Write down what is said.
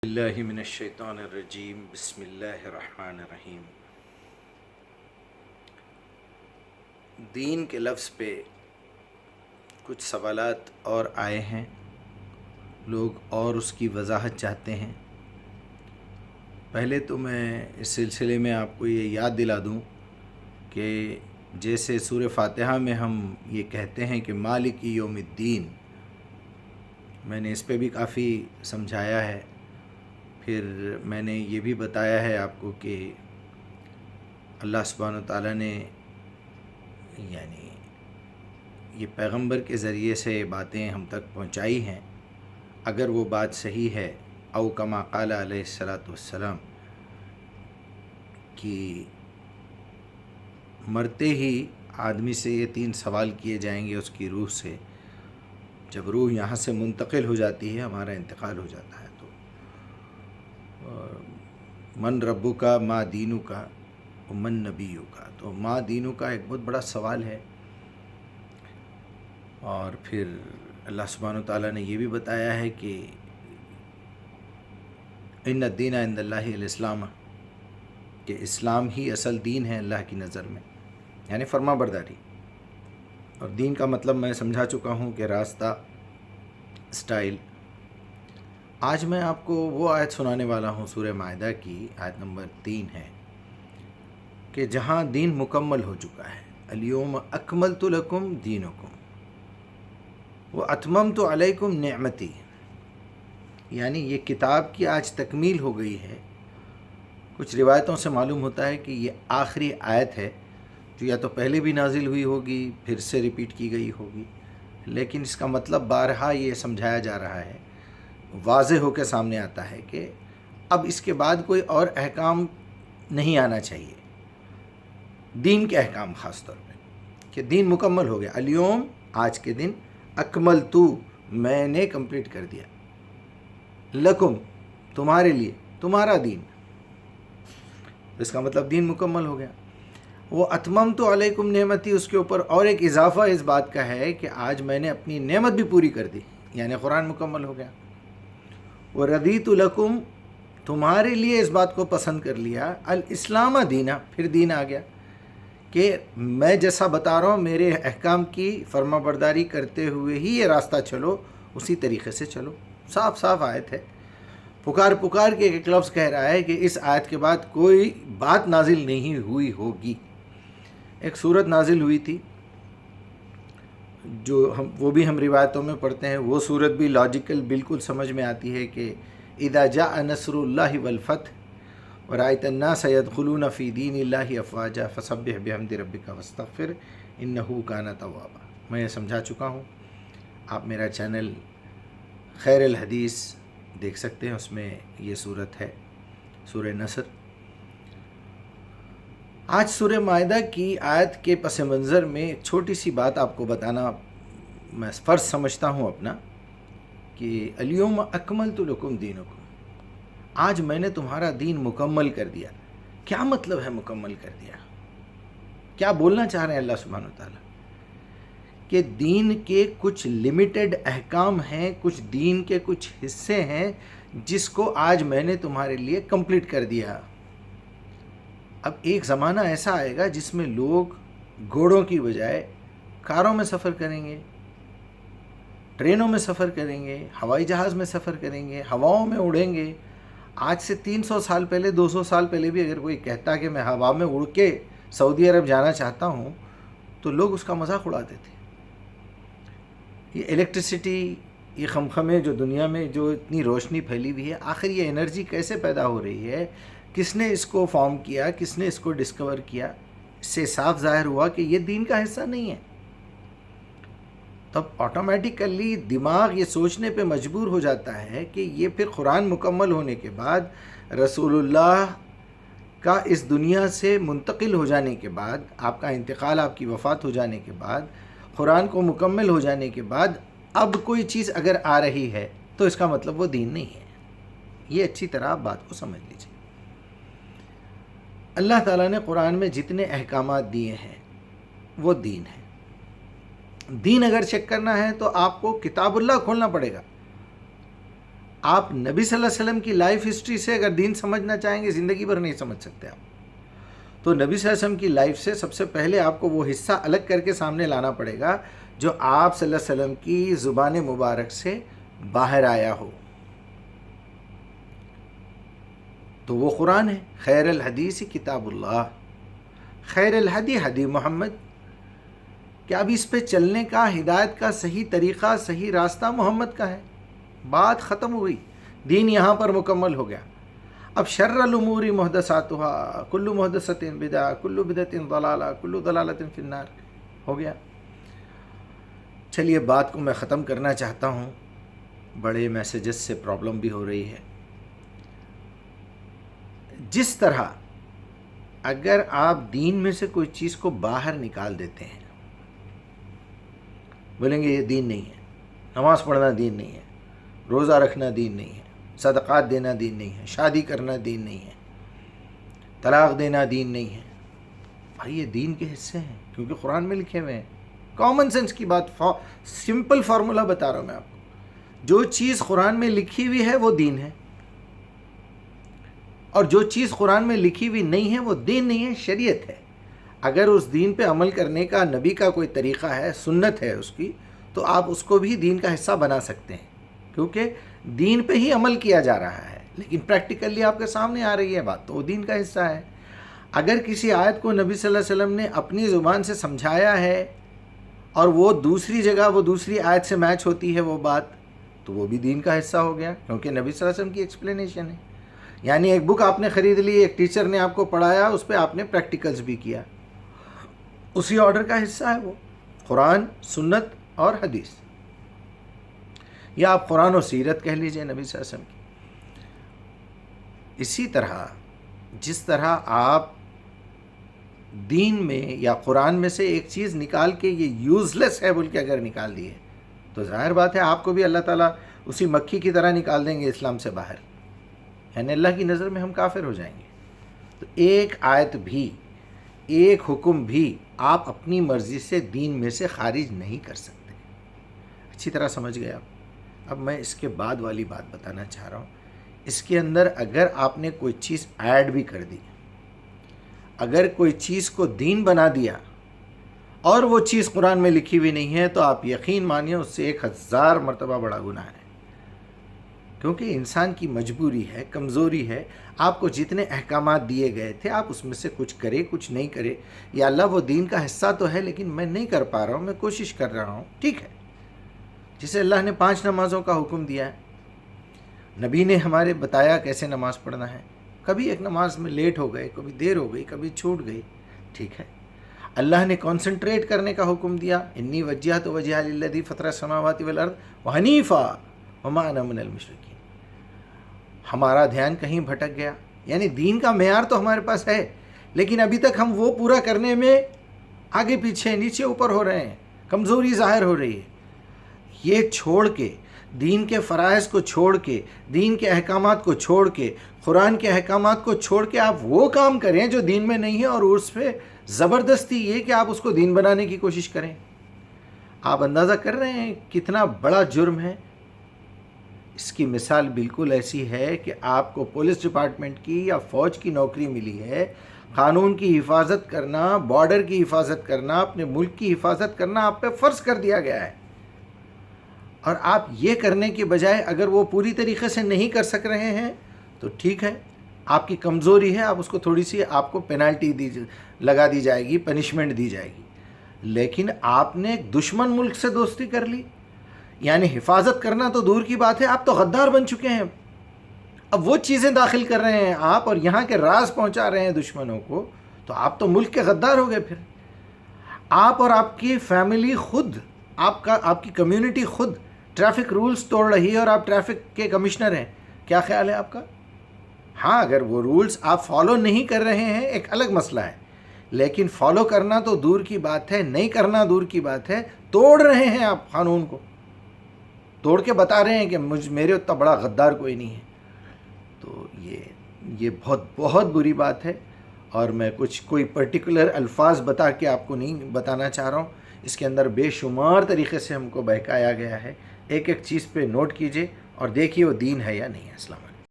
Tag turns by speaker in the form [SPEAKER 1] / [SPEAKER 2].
[SPEAKER 1] اللہ من الشیطان الرجیم بسم اللہ الرحمن الرحیم۔ دین کے لفظ پہ کچھ سوالات اور آئے ہیں، لوگ اور اس کی وضاحت چاہتے ہیں۔ پہلے تو میں اس سلسلے میں آپ کو یہ یاد دلا دوں کہ جیسے سورہ فاتحہ میں ہم یہ کہتے ہیں کہ مالک یوم الدین، میں نے اس پہ بھی کافی سمجھایا ہے۔ پھر میں نے یہ بھی بتایا ہے آپ کو کہ اللہ سبحانہ و تعالیٰ نے یعنی یہ پیغمبر کے ذریعے سے باتیں ہم تک پہنچائی ہیں، اگر وہ بات صحیح ہے او کما قال علیہ الصلاۃ والسلام کہ مرتے ہی آدمی سے یہ 3 سوال کیے جائیں گے اس کی روح سے۔ جب روح یہاں سے منتقل ہو جاتی ہے، ہمارا انتقال ہو جاتا ہے، تو من ربو کا ما دینو کا من نبیو کا، تو ما دینو کا ایک بہت بڑا سوال ہے۔ اور پھر اللہ سبحانہ و تعالیٰ نے یہ بھی بتایا ہے کہ ان الدین عند اللہ الاسلام، کہ اسلام ہی اصل دین ہے اللہ کی نظر میں، یعنی فرما برداری۔ اور دین کا مطلب میں سمجھا چکا ہوں کہ راستہ، اسٹائل۔ آج میں آپ کو وہ آیت سنانے والا ہوں، سورہ مائدہ کی آیت نمبر 3 ہے، کہ جہاں دین مکمل ہو چکا ہے۔ الیوم اکملت لکم دینکم واتممت علیکم نعمتی، یعنی یہ کتاب کی آج تکمیل ہو گئی ہے۔ کچھ روایتوں سے معلوم ہوتا ہے کہ یہ آخری آیت ہے، جو یا تو پہلے بھی نازل ہوئی ہوگی، پھر سے ریپیٹ کی گئی ہوگی، لیکن اس کا مطلب بارہا یہ سمجھایا جا رہا ہے، واضح ہو کے سامنے آتا ہے کہ اب اس کے بعد کوئی اور احکام نہیں آنا چاہیے، دین کے احکام خاص طور پہ، کہ دین مکمل ہو گیا۔ الیوم، آج کے دن، اکملتو، میں نے کمپلیٹ کر دیا، لکم، تمہارے لیے، تمہارا دین، اس کا مطلب دین مکمل ہو گیا۔ وہ اتممت علیکم نعمتی، اس کے اوپر اور ایک اضافہ اس بات کا ہے کہ آج میں نے اپنی نعمت بھی پوری کر دی، یعنی قرآن مکمل ہو گیا۔ وہ رضیت لکم، تمہارے لیے اس بات کو پسند کر لیا، الاسلام دینا، پھر دین آ گیا کہ میں جیسا بتا رہا ہوں میرے احکام کی فرما برداری کرتے ہوئے ہی یہ راستہ چلو، اسی طریقے سے چلو۔ صاف صاف آیت ہے، پکار پکار کے ایک لفظ کہہ رہا ہے کہ اس آیت کے بعد کوئی بات نازل نہیں ہوئی ہوگی۔ ایک سورت نازل ہوئی تھی جو وہ بھی ہم روایتوں میں پڑھتے ہیں، وہ سورت بھی لاجیکل بالکل سمجھ میں آتی ہے کہ اذا جاء نصر اللہ والفتح ورأیت الناس يدخلون فی دین اللہ افواجا فسبح بحمد ربک واستغفر انہ کان توابا۔ میں یہ سمجھا چکا ہوں، آپ میرا چینل خیر الحدیث دیکھ سکتے ہیں، اس میں یہ صورت ہے، سورہ نصر۔ آج سورہ مائدہ کی آیت کے پس منظر میں ایک چھوٹی سی بات آپ کو بتانا میں فرض سمجھتا ہوں اپنا، کہ الیوم اکملت لکم دینکم، آج میں نے تمہارا دین مکمل کر دیا۔ کیا مطلب ہے مکمل کر دیا؟ کیا بولنا چاہ رہے ہیں اللہ سبحانہ وتعالیٰ؟ کہ دین کے کچھ لمیٹڈ احکام ہیں، کچھ دین کے کچھ حصے ہیں جس کو آج میں نے تمہارے لیے کمپلیٹ کر دیا۔ اب ایک زمانہ ایسا آئے گا جس میں لوگ گھوڑوں کی بجائے کاروں میں سفر کریں گے، ٹرینوں میں سفر کریں گے، ہوائی جہاز میں سفر کریں گے، ہواؤں میں اڑیں گے۔ آج سے 300 سال پہلے، 200 سال پہلے بھی اگر کوئی کہتا کہ میں ہوا میں اڑ کے سعودی عرب جانا چاہتا ہوں تو لوگ اس کا مذاق اڑاتے تھے۔ یہ الیکٹرسٹی، یہ خمخمے جو دنیا میں جو اتنی روشنی پھیلی ہوئی ہے، آخر یہ انرجی کیسے پیدا ہو رہی ہے؟ کس نے اس کو فارم کیا؟ کس نے اس کو ڈسکور کیا؟ اس سے صاف ظاہر ہوا کہ یہ دین کا حصہ نہیں ہے۔ تب آٹومیٹیکلی دماغ یہ سوچنے پہ مجبور ہو جاتا ہے کہ یہ پھر قرآن مکمل ہونے کے بعد، رسول اللہ کا اس دنیا سے منتقل ہو جانے کے بعد، آپ کا انتقال، آپ کی وفات ہو جانے کے بعد، قرآن کو مکمل ہو جانے کے بعد اب کوئی چیز اگر آ رہی ہے تو اس کا مطلب وہ دین نہیں ہے۔ یہ اچھی طرح آپ بات کو سمجھ لیجیے۔ اللہ تعالیٰ نے قرآن میں جتنے احکامات دیے ہیں وہ دین ہے۔ دین اگر چیک کرنا ہے تو آپ کو کتاب اللہ کھولنا پڑے گا۔ آپ نبی صلی اللہ علیہ وسلم کی لائف ہسٹری سے اگر دین سمجھنا چاہیں گے زندگی بھر نہیں سمجھ سکتے آپ. تو نبی صلی اللہ علیہ وسلم کی لائف سے سب سے پہلے آپ کو وہ حصہ الگ کر کے سامنے لانا پڑے گا جو آپ صلی اللہ علیہ وسلم کی زبان مبارک سے باہر آیا ہو. تو وہ قرآن ہے. خیر الحدیث کتاب اللہ، خیر الہدی ہدی محمد. کہ اب اس پہ چلنے کا، ہدایت کا صحیح طریقہ، صحیح راستہ محمد کا ہے. بات ختم ہوئی، دین یہاں پر مکمل ہو گیا. اب شر الامور محدثاتها کل محدثۃ بدعہ کل بدعۃ ضلالہ کل ضلالۃ فی النار ہو گیا. چلیے بات کو میں ختم کرنا چاہتا ہوں. بڑے میسیجز سے پرابلم بھی ہو رہی ہے. جس طرح اگر آپ دین میں سے کوئی چیز کو باہر نکال دیتے ہیں، بولیں گے یہ دین نہیں ہے، نماز پڑھنا دین نہیں ہے، روزہ رکھنا دین نہیں ہے، صدقات دینا دین نہیں ہے، شادی کرنا دین نہیں ہے، طلاق دینا دین نہیں ہے. بھائی یہ دین کے حصے ہیں کیونکہ قرآن میں لکھے ہوئے ہیں. کامن سینس کی بات، سمپل فارمولا بتا رہا ہوں میں آپ کو. جو چیز قرآن میں لکھی ہوئی ہے وہ دین ہے، اور جو چیز قرآن میں لکھی ہوئی نہیں ہے وہ دین نہیں ہے، شریعت ہے. اگر اس دین پہ عمل کرنے کا نبی کا کوئی طریقہ ہے، سنت ہے اس کی، تو آپ اس کو بھی دین کا حصہ بنا سکتے ہیں کیونکہ دین پہ ہی عمل کیا جا رہا ہے. لیکن پریکٹیکلی آپ کے سامنے آ رہی ہے بات تو وہ دین کا حصہ ہے. اگر کسی آیت کو نبی صلی اللہ علیہ وسلم نے اپنی زبان سے سمجھایا ہے اور وہ دوسری جگہ وہ دوسری آیت سے میچ ہوتی ہے وہ بات، تو وہ بھی دین کا حصہ ہو گیا کیونکہ نبی صلی اللہ علیہ وسلم کی ایکسپلینیشن ہے. یعنی ایک بک آپ نے خرید لی، ایک ٹیچر نے آپ کو پڑھایا، اس پہ آپ نے پریکٹیکلز بھی کیا، اسی آرڈر کا حصہ ہے وہ. قرآن، سنت اور حدیث، یا آپ قرآن و سیرت کہہ لیجئے نبی صلی اللہ علیہ وسلم کی. اسی طرح جس طرح آپ دین میں یا قرآن میں سے ایک چیز نکال کے یہ یوزلیس ہے بول کے اگر نکال دیے تو ظاہر بات ہے آپ کو بھی اللہ تعالیٰ اسی مکھی کی طرح نکال دیں گے اسلام سے باہر، یعنی اللہ کی نظر میں ہم کافر ہو جائیں گے. تو ایک آیت بھی، ایک حکم بھی آپ اپنی مرضی سے دین میں سے خارج نہیں کر سکتے. اچھی طرح سمجھ گئے آپ. اب میں اس کے بعد والی بات بتانا چاہ رہا ہوں. اس کے اندر اگر آپ نے کوئی چیز ایڈ بھی کر دی، اگر کوئی چیز کو دین بنا دیا اور وہ چیز قرآن میں لکھی ہوئی نہیں ہے تو آپ یقین مانیے اس سے 1000 مرتبہ بڑا گناہ ہے. کیونکہ انسان کی مجبوری ہے، کمزوری ہے. آپ کو جتنے احکامات دیے گئے تھے آپ اس میں سے کچھ کرے کچھ نہیں کرے. یا اللہ وہ دین کا حصہ تو ہے لیکن میں نہیں کر پا رہا ہوں، میں کوشش کر رہا ہوں، ٹھیک ہے. جسے اللہ نے 5 نمازوں کا حکم دیا ہے، نبی نے ہمارے بتایا کیسے نماز پڑھنا ہے. کبھی ایک نماز میں لیٹ ہو گئے، کبھی دیر ہو گئی، کبھی چھوٹ گئی، ٹھیک ہے. اللہ نے کانسنٹریٹ کرنے کا حکم دیا، انی وجہت وجہی للذی فطر السماوات والارض وحنیفا وما انا من المشرکین. ہمارا دھیان کہیں بھٹک گیا، یعنی دین کا معیار تو ہمارے پاس ہے لیکن ابھی تک ہم وہ پورا کرنے میں آگے پیچھے نیچے اوپر ہو رہے ہیں، کمزوری ظاہر ہو رہی ہے. یہ چھوڑ کے، دین کے فرائض کو چھوڑ کے، دین کے احکامات کو چھوڑ کے، قرآن کے احکامات کو چھوڑ کے آپ وہ کام کریں جو دین میں نہیں ہے اور اس پہ زبردستی یہ کہ آپ اس کو دین بنانے کی کوشش کریں. آپ اندازہ کر رہے ہیں کتنا بڑا جرم ہے. اس کی مثال بالکل ایسی ہے کہ آپ کو پولیس ڈپارٹمنٹ کی یا فوج کی نوکری ملی ہے، قانون کی حفاظت کرنا، بارڈر کی حفاظت کرنا، اپنے ملک کی حفاظت کرنا آپ پہ فرض کر دیا گیا ہے. اور آپ یہ کرنے کے بجائے اگر وہ پوری طریقے سے نہیں کر سک رہے ہیں تو ٹھیک ہے، آپ کی کمزوری ہے، آپ اس کو تھوڑی سی آپ کو پینالٹی لگا دی جائے گی، پنشمنٹ دی جائے گی. لیکن آپ نے دشمن ملک سے دوستی کر لی، یعنی حفاظت کرنا تو دور کی بات ہے، آپ تو غدار بن چکے ہیں. اب وہ چیزیں داخل کر رہے ہیں آپ اور یہاں کے راز پہنچا رہے ہیں دشمنوں کو، تو آپ تو ملک کے غدار ہو گئے. پھر آپ اور آپ کی فیملی خود، آپ کی کمیونٹی خود ٹریفک رولز توڑ رہی ہے اور آپ ٹریفک کے کمشنر ہیں. کیا خیال ہے آپ کا؟ ہاں، اگر وہ رولز آپ فالو نہیں کر رہے ہیں ایک الگ مسئلہ ہے، لیکن فالو کرنا تو دور کی بات ہے، نہیں کرنا دور کی بات ہے. توڑ رہے ہیں آپ قانون کو، توڑ کے بتا رہے ہیں کہ میرے اتنا بڑا غدار کوئی نہیں ہے. تو یہ بہت بہت بری بات ہے. اور میں کوئی پرٹیکولر الفاظ بتا کے آپ کو نہیں بتانا چاہ رہا ہوں. اس کے اندر بے شمار طریقے سے ہم کو بہکایا گیا ہے. ایک ایک چیز پہ نوٹ کیجئے اور دیکھیے وہ دین ہے یا نہیں ہے. السلام علیکم.